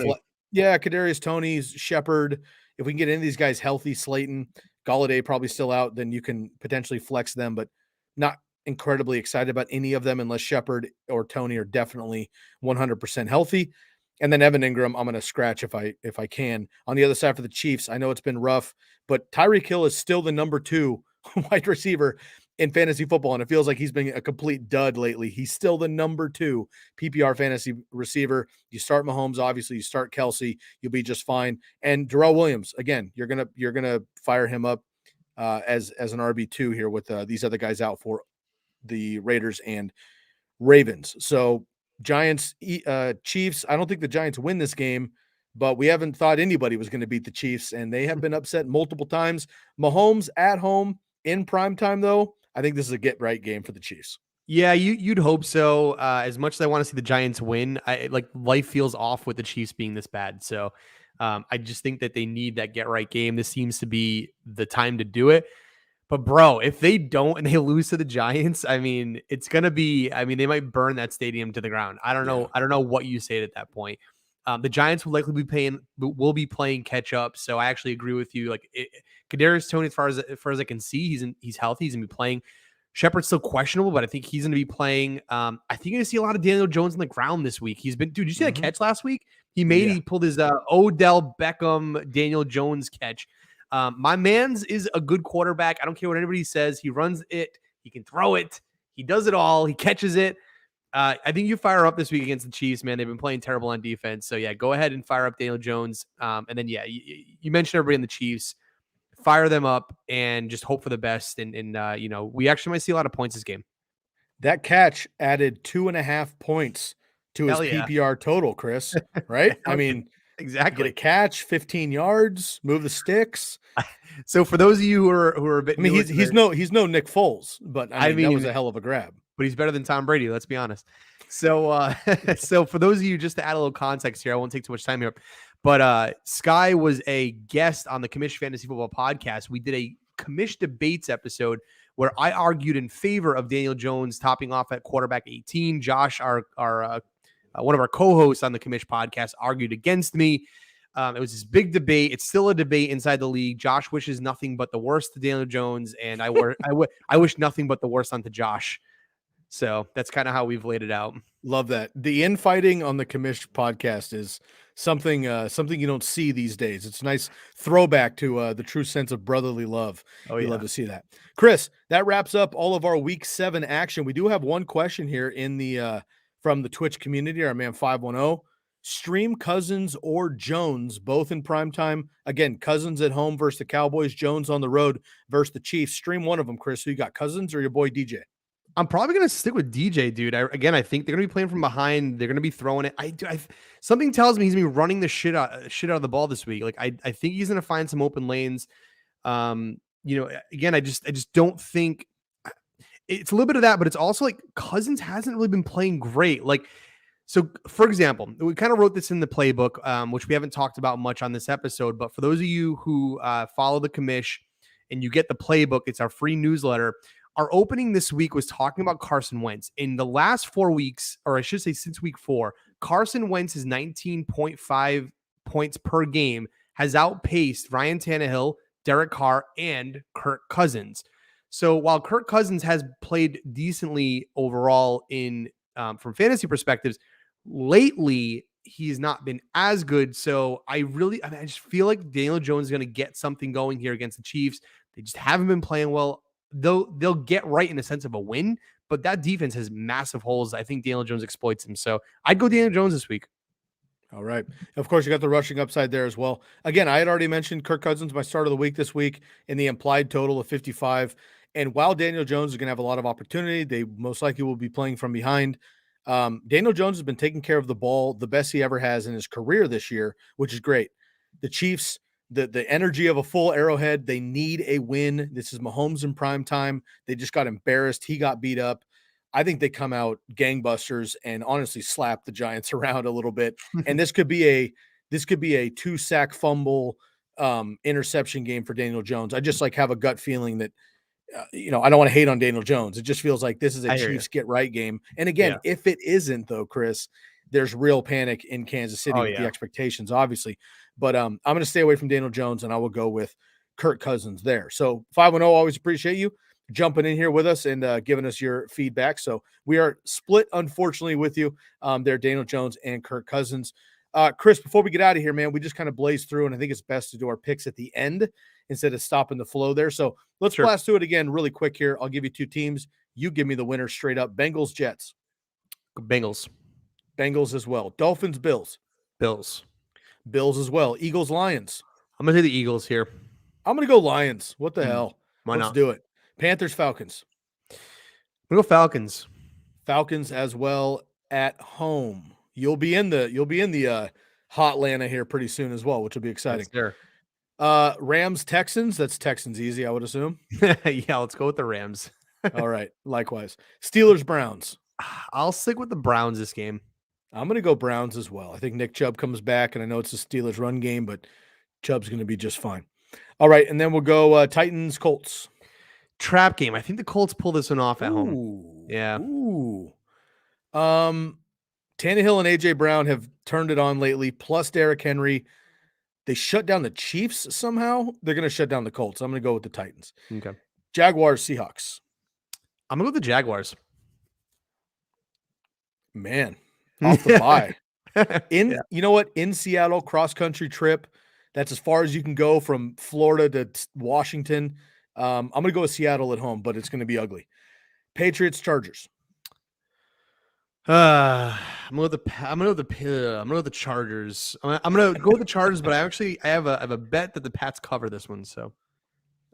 Kadarius Toney's Shepard. If we can get any of these guys healthy, Slayton, Golladay probably still out, then you can potentially flex them, but not incredibly excited about any of them unless Shepard or Toney are definitely 100% healthy. And then Evan Ingram, I'm going to scratch if I can. On the other side for the Chiefs, I know it's been rough, but Tyreek Hill is still the number 2 wide receiver in fantasy football, and it feels like he's been a complete dud lately. He's still the number 2 PPR fantasy receiver. You start Mahomes, obviously. You start Kelsey, you'll be just fine. And Darrell Williams, again, you're gonna fire him up as an RB2 here with these other guys out for the Raiders and Ravens. So Giants, Chiefs. I don't think the Giants win this game, but we haven't thought anybody was going to beat the Chiefs, and they have been upset multiple times. Mahomes at home in prime time, though. I think this is a get-right game for the Chiefs. Yeah, you'd hope so. As much as I want to see the Giants win, life feels off with the Chiefs being this bad. So I just think that they need that get-right game. This seems to be the time to do it. But, bro, if they don't and they lose to the Giants, I mean, it's going to be – I mean, they might burn that stadium to the ground. I don't know. I don't know what you say at that point. The Giants will likely be playing catch up. So I actually agree with you. Like Kadarius Toney, as far as I can see, he's healthy. He's gonna be playing. Shepard's still questionable, but I think he's gonna be playing. I think you're gonna see a lot of Daniel Jones on the ground this week. He's been, dude. Did you see that catch last week? He pulled his Odell Beckham Daniel Jones catch. My man's is a good quarterback. I don't care what anybody says. He runs it. He can throw it. He does it all. He catches it. I think you fire up this week against the Chiefs, man. They've been playing terrible on defense. So, yeah, go ahead and fire up Daniel Jones. And then, yeah, you mentioned everybody in the Chiefs. Fire them up and just hope for the best. And we actually might see a lot of points this game. That catch added 2.5 points to his PPR total, Chris, right? I mean, exactly. Get a catch, 15 yards, move the sticks. So for those of you who are a bit, I mean, he's no Nick Foles, but I mean that was a hell of a grab. But he's better than Tom Brady, let's be honest. So so for those of you, just to add a little context here, I won't take too much time here, but Sky was a guest on the Commish Fantasy Football podcast. We did a Commish Debates episode where I argued in favor of Daniel Jones topping off at quarterback 18. Josh, our one of our co-hosts on the Commish podcast, argued against me. It was this big debate. It's still a debate inside the league. Josh wishes nothing but the worst to Daniel Jones, and I wish nothing but the worst onto Josh. So that's kind of how we've laid it out. Love that. The infighting on the Commish podcast is something you don't see these days. It's a nice throwback to the true sense of brotherly love. Oh, yeah. You love to see that. Chris, that wraps up all of our Week 7 action. We do have one question here in the from the Twitch community, our man 510. Stream Cousins or Jones, both in prime time. Again, Cousins at home versus the Cowboys, Jones on the road versus the Chiefs. Stream one of them, Chris. So you got Cousins or your boy DJ? I'm probably going to stick with DJ, dude. I think they're going to be playing from behind. They're going to be throwing it. Something tells me he's going to be running the shit out of the ball this week. Like I think he's going to find some open lanes. Again, I just don't think it's a little bit of that, but it's also like Cousins hasn't really been playing great. Like, so for example, we kind of wrote this in the playbook, which we haven't talked about much on this episode, but for those of you who follow the Commish and you get the playbook, it's our free newsletter. Our opening this week was talking about Carson Wentz. In the last 4 weeks, or I should say since week 4, Carson Wentz's 19.5 points per game has outpaced Ryan Tannehill, Derek Carr, and Kirk Cousins. So while Kirk Cousins has played decently overall in from fantasy perspectives, lately he's not been as good. So I just feel like Daniel Jones is going to get something going here against the Chiefs. They just haven't been playing well. They'll get right in the sense of a win, but that defense has massive holes. I think Daniel Jones exploits them. So I'd go Daniel Jones this week. All right. Of course, you got the rushing upside there as well. Again, I had already mentioned Kirk Cousins, my start of the week this week, in the implied total of 55. And while Daniel Jones is going to have a lot of opportunity, they most likely will be playing from behind. Daniel Jones has been taking care of the ball the best he ever has in his career this year, which is great. The Chiefs, the energy of a full Arrowhead, they need a win. This is Mahomes in prime time. They just got embarrassed. He got beat up. I think they come out gangbusters and honestly slap the Giants around a little bit. And this could be a 2-sack fumble interception game for Daniel Jones. I just have a gut feeling that I don't want to hate on Daniel Jones. It just feels like this is a I hear Chiefs you. get right game. And again, if it isn't though, Chris, there's real panic in Kansas City with the expectations, obviously. But I'm going to stay away from Daniel Jones, and I will go with Kirk Cousins there. So 5-0, always appreciate you jumping in here with us and giving us your feedback. So we are split, unfortunately, with you there, Daniel Jones and Kirk Cousins. Chris, before we get out of here, man, we just kind of blazed through, and I think it's best to do our picks at the end instead of stopping the flow there. So let's blast through it again really quick here. I'll give you two teams. You give me the winner straight up. Bengals, Jets. Bengals. Bengals as well. Dolphins, Bills. Bills. Bills as well. Eagles, Lions. I'm going to say the Eagles here. I'm going to go Lions. What the hell? Why Let's not? do it. Panthers, Falcons. I'm going to go Falcons. Falcons as well at home. You'll be in the hot Atlanta here pretty soon as well, which will be exciting. Yes, Rams, Texans. That's Texans easy, I would assume. Yeah, let's go with the Rams. All right. Likewise. Steelers, Browns. I'll stick with the Browns this game. I'm going to go Browns as well. I think Nick Chubb comes back, and I know it's a Steelers run game, but Chubb's going to be just fine. All right, and then we'll go Titans, Colts. Trap game. I think the Colts pull this one off at home. Yeah. Ooh. Tannehill and A.J. Brown have turned it on lately, plus Derrick Henry. They shut down the Chiefs somehow. They're going to shut down the Colts. I'm going to go with the Titans. Okay. Jaguars, Seahawks. I'm going to go with the Jaguars. Man, off the bye. You know what? In Seattle, cross-country trip. That's as far as you can go from Florida to Washington. I'm going to go with Seattle at home, but it's going to be ugly. Patriots, Chargers. I'm going to go with the Chargers. I'm going to go with the Chargers, but I have a bet that the Pats cover this one. So,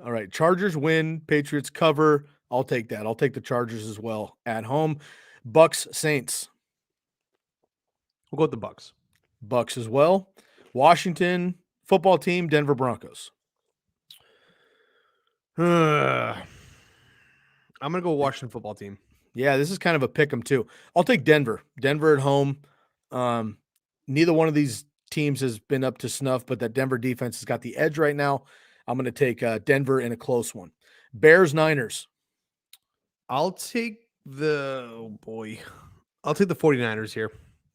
all right, Chargers win, Patriots cover. I'll take that. I'll take the Chargers as well at home. Bucks, Saints. We'll go with the Bucks. Bucks as well. Washington football team, Denver Broncos. I'm going to go Washington football team. Yeah, this is kind of a pick 'em too. I'll take Denver. Denver at home. Neither one of these teams has been up to snuff, but that Denver defense has got the edge right now. I'm going to take Denver in a close one. Bears, Niners. I'll take the 49ers here.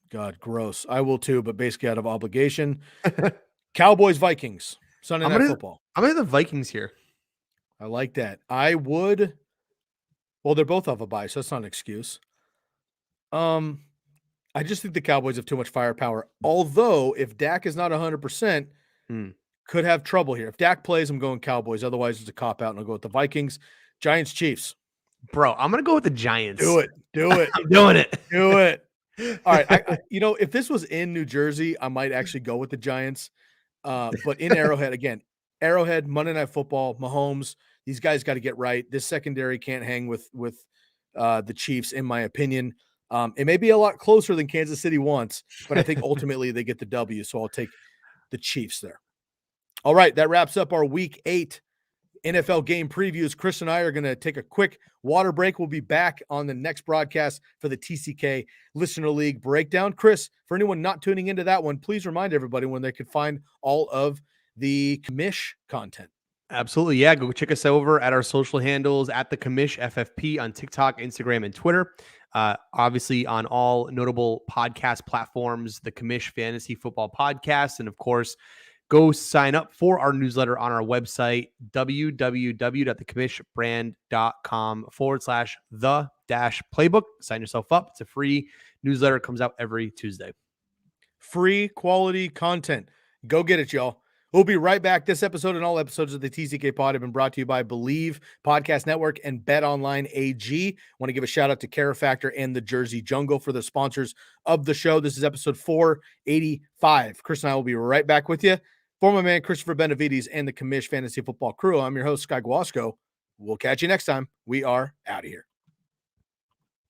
God, gross. I will too, but basically out of obligation. Cowboys, Vikings. Sunday Night Football. I'm going to the Vikings here. I like that. I would. Well, they're both off a bye, so that's not an excuse. I just think the Cowboys have too much firepower. Although, if Dak is not 100%, could have trouble here. If Dak plays, I'm going Cowboys. Otherwise, it's a cop-out, and I'll go with the Vikings. Giants, Chiefs. Bro, I'm going to go with the Giants. Do it. I'm doing it. Do it. All right. If this was in New Jersey, I might actually go with the Giants. But in Arrowhead, again, Monday Night Football, Mahomes, these guys got to get right. This secondary can't hang with the Chiefs, in my opinion. It may be a lot closer than Kansas City wants, but I think ultimately they get the W, so I'll take the Chiefs there. All right, that wraps up our Week 8 NFL game previews. Chris and I are going to take a quick water break. We'll be back on the next broadcast for the TCK Listener League breakdown. Chris, for anyone not tuning into that one, please remind everybody when they could find all of the Commish content. Absolutely. Yeah. Go check us over at our social handles at the Commish FFP on TikTok, Instagram, and Twitter. Obviously on all notable podcast platforms, the Commish Fantasy Football Podcast. And of course, go sign up for our newsletter on our website, www.thecomishbrand.com/the-playbook. Sign yourself up. It's a free newsletter. It comes out every Tuesday. Free quality content. Go get it, y'all. We'll be right back. This episode and all episodes of the TCK Pod have been brought to you by Believe Podcast Network and BetOnline AG. Want to give a shout out to Care Factor and the Jersey Jungle for the sponsors of the show. This is episode 485. Chris and I will be right back with you. For my man, Christopher Benevides and the Commish Fantasy Football crew, I'm your host, Sky Guasco. We'll catch you next time. We are out of here.